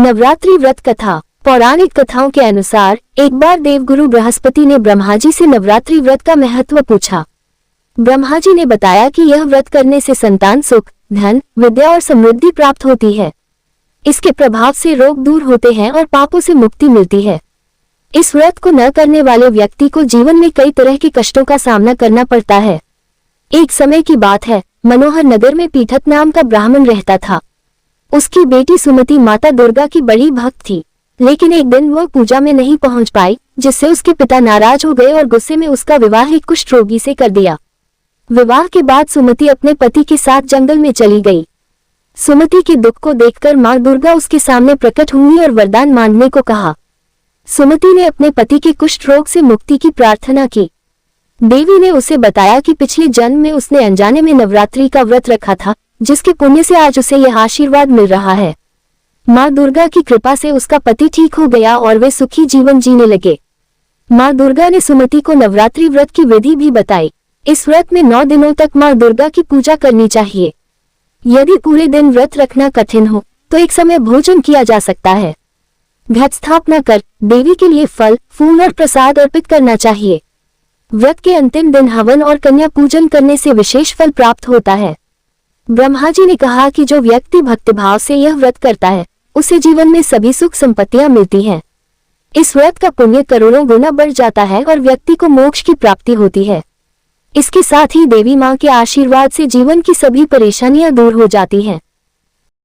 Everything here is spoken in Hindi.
नवरात्रि व्रत कथा। पौराणिक कथाओं के अनुसार एक बार देवगुरु बृहस्पति ने ब्रह्मा जी से नवरात्रि व्रत का महत्व पूछा। ब्रह्मा जी ने बताया कि यह व्रत करने से संतान सुख, धन, विद्या और समृद्धि प्राप्त होती है। इसके प्रभाव से रोग दूर होते हैं और पापों से मुक्ति मिलती है। इस व्रत को न करने वाले व्यक्ति को जीवन में कई तरह के कष्टों का सामना करना पड़ता है। एक समय की बात है, मनोहर नगर में पीठक नाम का ब्राह्मण रहता था। उसकी बेटी सुमति माता दुर्गा की बड़ी भक्त थी, लेकिन एक दिन वह पूजा में नहीं पहुंच पाई, जिससे उसके पिता नाराज हो गए और गुस्से में उसका विवाह एक कुष्ठ रोगी से कर दिया। विवाह के बाद सुमति अपने पति के साथ जंगल में चली गई। सुमति के दुख को देखकर मां दुर्गा उसके सामने प्रकट हुई और वरदान मांगने को कहा। सुमति ने अपने पति के कुष्ठ रोग से मुक्ति की प्रार्थना की। देवी ने उसे बताया कि पिछले जन्म में उसने अनजाने में नवरात्रि का व्रत रखा था, जिसके पुण्य से आज उसे यह आशीर्वाद मिल रहा है। मां दुर्गा की कृपा से उसका पति ठीक हो गया और वे सुखी जीवन जीने लगे। मां दुर्गा ने सुमति को नवरात्रि व्रत की विधि भी बताई। इस व्रत में 9 दिनों तक मां दुर्गा की पूजा करनी चाहिए। यदि पूरे दिन व्रत रखना कठिन हो तो एक समय भोजन किया जा सकता है। घट स्थापना कर देवी के लिए फल, फूल और प्रसाद अर्पित करना चाहिए। व्रत के अंतिम दिन हवन और कन्या पूजन करने से विशेष फल प्राप्त होता है। ब्रह्मा जी ने कहा कि जो व्यक्ति भक्तिभाव से यह व्रत करता है, उसे जीवन में सभी सुख संपत्तियां मिलती हैं। इस व्रत का पुण्य करोड़ों गुना बढ़ जाता है और व्यक्ति को मोक्ष की प्राप्ति होती है। इसके साथ ही देवी मां के आशीर्वाद से जीवन की सभी परेशानियां दूर हो जाती हैं।